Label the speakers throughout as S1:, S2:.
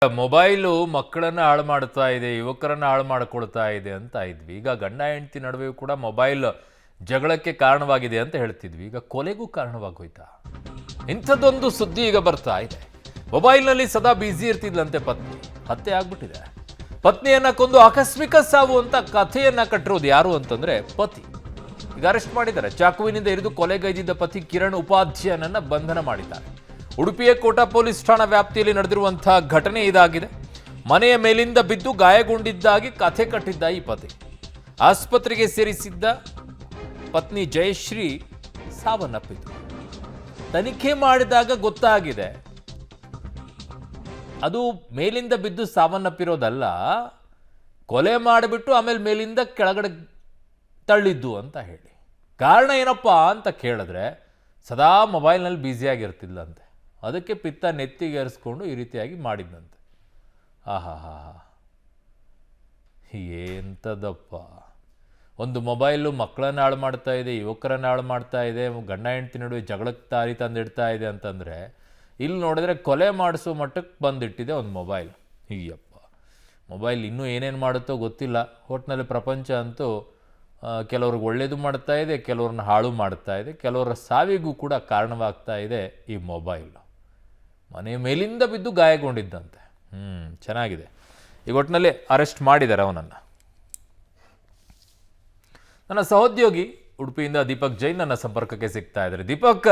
S1: Mobile ಮಕ್ಕಳನ್ನ ಹಾಳು ಮಾಡ್ತಾ ಇದೆ, ಯುವಕರನ್ನ ಹಾಳು ಮಾಡಿಕೊಳ್ತಾ ಇದೆ ಅಂತ ಇದ್ವಿ. ಈಗ ಗಂಡ ಹೆಂಡತಿ ನಡುವೆಯೂ ಕೂಡ ಮೊಬೈಲ್ ಜಗಳಕ್ಕೆ ಕಾರಣವಾಗಿದೆ ಅಂತ ಹೇಳ್ತಿದ್ವಿ. ಈಗ ಕೊಲೆಗೂ ಕಾರಣವಾಗೋಯ್ತಾ? ಇಂಥದ್ದೊಂದು ಸುದ್ದಿ ಈಗ ಬರ್ತಾ ಇದೆ. ಮೊಬೈಲ್ನಲ್ಲಿ ಸದಾ ಬ್ಯುಸಿ ಇರ್ತಿದ್ಲಂತೆ ಪತ್ನಿ, ಹತ್ಯೆ ಆಗ್ಬಿಟ್ಟಿದೆ. ಪತ್ನಿಯನ್ನ ಕೊಂದು ಆಕಸ್ಮಿಕ ಸಾವು ಅಂತ ಕಥೆಯನ್ನ ಕಟ್ಟಿರೋದು ಯಾರು ಅಂತಂದ್ರೆ ಪತಿ. ಈಗ ಅರೆಸ್ಟ್ ಮಾಡಿದ್ದಾರೆ. ಚಾಕುವಿನಿಂದ ಇರಿದು ಕೊಲೆಗೈದಿದ್ದ ಪತಿ ಕಿರಣ್ ಉಪಾಧ್ಯಾಯನನ್ನ ಬಂಧನ ಮಾಡಿದ್ದಾರೆ. ಉಡುಪಿಯ ಕೋಟಾ ಪೊಲೀಸ್ ಠಾಣಾ ವ್ಯಾಪ್ತಿಯಲ್ಲಿ ನಡೆದಿರುವಂತಹ ಘಟನೆ ಇದಾಗಿದೆ. ಮನೆಯ ಮೇಲಿಂದ ಬಿದ್ದು ಗಾಯಗೊಂಡಿದ್ದಾಗಿ ಕಥೆ ಕಟ್ಟಿದ್ದ ಈ ಪತಿ ಆಸ್ಪತ್ರೆಗೆ ಸೇರಿಸಿದ್ದ ಪತ್ನಿ ಜಯಶ್ರೀ ಸಾವನ್ನಪ್ಪಿದ್ರು. ತನಿಖೆ ಮಾಡಿದಾಗ ಗೊತ್ತಾಗಿದೆ ಅದು ಮೇಲಿಂದ ಬಿದ್ದು ಸಾವನ್ನಪ್ಪಿರೋದಲ್ಲ, ಕೊಲೆ ಮಾಡಿಬಿಟ್ಟು ಆಮೇಲೆ ಮೇಲಿಂದ ಕೆಳಗಡೆ ತಳ್ಳಿದ್ದು ಅಂತ ಹೇಳಿ. ಕಾರಣ ಏನಪ್ಪಾ ಅಂತ ಕೇಳಿದ್ರೆ ಸದಾ ಮೊಬೈಲ್ನಲ್ಲಿ ಬ್ಯುಸಿಯಾಗಿರ್ತಿದ್ಲಂತೆ. ಅದಕ್ಕೆ ಪಿತ್ತ ನೆತ್ತಿಗೇರಿಸ್ಕೊಂಡು ಈ ರೀತಿಯಾಗಿ ಮಾಡಿದ್ದಂತೆ. ಆಹಾ, ಎಂಥದಪ್ಪ! ಒಂದು ಮೊಬೈಲು ಮಕ್ಕಳನ್ನ ಹಾಳು ಮಾಡ್ತಾ ಇದೆ, ಯುವಕರನ್ನ ಹಾಳು ಮಾಡ್ತಾ ಇದೆ, ಗಂಡ ಹೆಂಡತಿ ನಡುವೆ ಜಗಳಕ್ಕೆ ದಾರಿ ತಂದಿಡ್ತಾ ಇದೆ ಅಂತಂದರೆ, ಇಲ್ಲಿ ನೋಡಿದ್ರೆ ಕೊಲೆ ಮಾಡಿಸೋ ಮಟ್ಟಕ್ಕೆ ಬಂದಿಟ್ಟಿದೆ ಒಂದು ಮೊಬೈಲ್. ಹೀಯಪ್ಪ, ಮೊಬೈಲ್ ಇನ್ನೂ ಏನೇನು ಮಾಡುತ್ತೋ ಗೊತ್ತಿಲ್ಲ. ಒಟ್ಟಿನಲ್ಲಿ ಪ್ರಪಂಚ ಅಂತೂ ಕೆಲವ್ರಿಗೆ ಒಳ್ಳೇದು ಮಾಡ್ತಾ ಇದೆ, ಕೆಲವ್ರನ್ನ ಹಾಳು ಮಾಡ್ತಾ ಇದೆ, ಕೆಲವರ ಸಾವಿಗೂ ಕೂಡ ಕಾರಣವಾಗ್ತಾ ಇದೆ ಈ ಮೊಬೈಲ್. ಮನೆ ಮೇಲಿಂದ ಬಿದ್ದು ಗಾಯಗೊಂಡಿದ್ದಂತೆ. ಚೆನ್ನಾಗಿದೆ. ಈಗ ಒಟ್ಟಿನಲ್ಲಿ ಅರೆಸ್ಟ್ ಮಾಡಿದ್ದಾರೆ ಅವನನ್ನು. ನನ್ನ ಸಹೋದ್ಯೋಗಿ ಉಡುಪಿಯಿಂದ ದೀಪಕ್ ಜೈನ್ ನನ್ನ ಸಂಪರ್ಕಕ್ಕೆ ಸಿಗ್ತಾ ಇದ್ದಾರೆ. ದೀಪಕ್,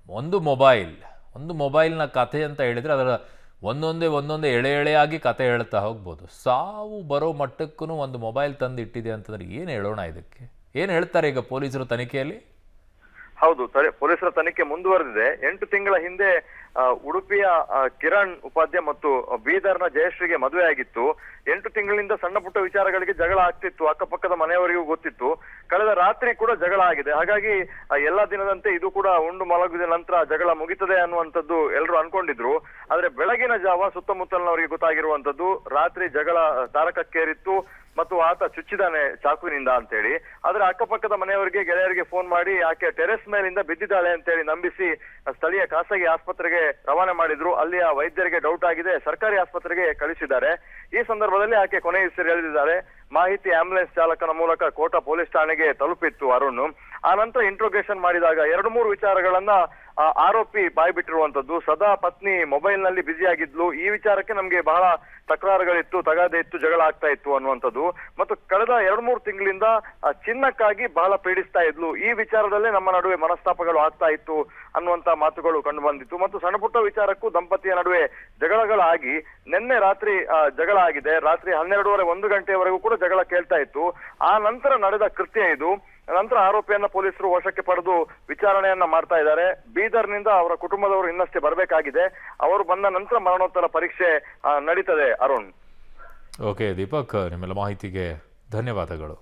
S1: ಒಂದು ಮೊಬೈಲ್ನ ಕಥೆ ಅಂತ ಹೇಳಿದರೆ ಅದರ ಒಂದೊಂದೇ ಎಳೆಯಾಗಿ ಕತೆ ಹೇಳ್ತಾ ಹೋಗ್ಬೋದು. ಸಾವು ಬರೋ ಮಟ್ಟಕ್ಕೂ ಒಂದು ಮೊಬೈಲ್ ತಂದು ಇಟ್ಟಿದೆ ಅಂತಂದ್ರೆ ಏನು ಹೇಳೋಣ? ಇದಕ್ಕೆ ಏನು ಹೇಳ್ತಾರೆ ಈಗ ಪೊಲೀಸರು ತನಿಖೆಯಲ್ಲಿ?
S2: ಹೌದು, ಪೊಲೀಸರ ತನಿಖೆ ಮುಂದುವರೆದಿದೆ. 8 ತಿಂಗಳ ಹಿಂದೆ ಉಡುಪಿಯ ಕಿರಣ್ ಉಪಾಧ್ಯಾಯ ಮತ್ತು ಬೀದರ್ನ ಜಯಶ್ರೀಗೆ ಮದುವೆ ಆಗಿತ್ತು. 8 ತಿಂಗಳಿಂದ ಸಣ್ಣ ಪುಟ್ಟ ವಿಚಾರಗಳಿಗೆ ಜಗಳ ಆಗ್ತಿತ್ತು. ಅಕ್ಕಪಕ್ಕದ ಮನೆಯವರಿಗೂ ಗೊತ್ತಿತ್ತು. ಕಳೆದ ರಾತ್ರಿ ಕೂಡ ಜಗಳ ಆಗಿದೆ. ಹಾಗಾಗಿ ಎಲ್ಲಾ ದಿನದಂತೆ ಇದು ಕೂಡ ಉಂಡು ಮಲಗಿದ ನಂತರ ಜಗಳ ಮುಗಿತದೆ ಅನ್ನುವಂಥದ್ದು ಎಲ್ಲರೂ ಅನ್ಕೊಂಡಿದ್ರು. ಆದ್ರೆ ಬೆಳಗಿನ ಜಾವ ಸುತ್ತಮುತ್ತಲಿನವರಿಗೆ ಗೊತ್ತಾಗಿರುವಂತದ್ದು ರಾತ್ರಿ ಜಗಳ ತಾರಕಕ್ಕೇರಿತ್ತು ಮತ್ತು ಆತ ಚುಚ್ಚಿದಾನೆ ಚಾಕುವಿನಿಂದ ಅಂತ ಹೇಳಿ. ಆದ್ರೆ ಅಕ್ಕಪಕ್ಕದ ಮನೆಯವರಿಗೆ, ಗೆಳೆಯರಿಗೆ ಫೋನ್ ಮಾಡಿ ಆಕೆ ಟೆರೆಸ್ ಮೇಲಿಂದ ಬಿದ್ದಿದ್ದಾಳೆ ಅಂತ ಹೇಳಿ ನಂಬಿಸಿ ಸ್ಥಳೀಯ ಖಾಸಗಿ ಆಸ್ಪತ್ರೆಗೆ ರವಾನೆ ಮಾಡಿದ್ರು. ಅಲ್ಲಿಯ ವೈದ್ಯರಿಗೆ ಡೌಟ್ ಆಗಿದೆ, ಸರ್ಕಾರಿ ಆಸ್ಪತ್ರೆಗೆ ಕಳಿಸಿದ್ದಾರೆ. ಈ ಸಂದರ್ಭದಲ್ಲಿ ಆಕೆ ಕೊನೆಯುಸಿರೆಳೆದಿದ್ದಾರೆ. ಮಾಹಿತಿ ಆಂಬ್ಯುಲೆನ್ಸ್ ಚಾಲಕನ ಮೂಲಕ ಕೋಟಾ ಪೊಲೀಸ್ ಠಾಣೆಗೆ ತಲುಪಿತ್ತು ಅರುಣ್. ಆ ನಂತರ ಇಂಟ್ರೋಗೇಷನ್ ಮಾಡಿದಾಗ 2-3 ವಿಚಾರಗಳನ್ನ ಆರೋಪಿ ಬಾಯ್ಬಿಟ್ಟಿರುವಂತದ್ದು. ಸದಾ ಪತ್ನಿ ಮೊಬೈಲ್ ನಲ್ಲಿ ಬ್ಯುಸಿ ಆಗಿದ್ಲು, ಈ ವಿಚಾರಕ್ಕೆ ನಮ್ಗೆ ಬಹಳ ತಕರಾರುಗಳಿತ್ತು, ತಗಾದೆ ಇತ್ತು, ಜಗಳ ಆಗ್ತಾ ಇತ್ತು ಅನ್ನುವಂಥದ್ದು. ಮತ್ತು ಕಳೆದ 2-3 ತಿಂಗಳಿಂದ ಚಿನ್ನಕ್ಕಾಗಿ ಬಹಳ ಪೀಡಿಸ್ತಾ ಇದ್ಲು, ಈ ವಿಚಾರದಲ್ಲೇ ನಮ್ಮ ನಡುವೆ ಮನಸ್ತಾಪಗಳು ಆಗ್ತಾ ಇತ್ತು ಅನ್ನುವಂತ ಮಾತುಗಳು ಕಂಡು ಬಂದಿತ್ತು. ಮತ್ತು ಸಣ್ಣ ಪುಟ್ಟ ವಿಚಾರಕ್ಕೂ ದಂಪತಿಯ ನಡುವೆ ಜಗಳಗಳಾಗಿ ನಿನ್ನೆ ರಾತ್ರಿ ಜಗಳ ಆಗಿದೆ. ರಾತ್ರಿ 12:30 1 ಗಂಟೆಯವರೆಗೂ ಕೂಡ ಜಗಳ ಕೇಳ್ತಾ ಇತ್ತು. ಆ ನಂತರ ನಡೆದ ಕೃತ್ಯ ಇದು. ನಂತರ ಆರೋಪಿಯನ್ನ ಪೊಲೀಸರು ವಶಕ್ಕೆ ಪಡೆದು ವಿಚಾರಣೆಯನ್ನ ಮಾಡ್ತಾ ಇದ್ದಾರೆ. ಬೀದರ್ನಿಂದ ಅವರ ಕುಟುಂಬದವರು ಇನ್ನಷ್ಟೇ ಬರಬೇಕಾಗಿದೆ. ಅವರು ಬಂದ ನಂತರ ಮರಣೋತ್ತರ ಪರೀಕ್ಷೆ ನಡೀತದೆ ಅರುಣ್.
S1: ಓಕೆ ದೀಪಕ್, ನಿಮ್ಮೆಲ್ಲ ಮಾಹಿತಿಗೆ ಧನ್ಯವಾದಗಳು.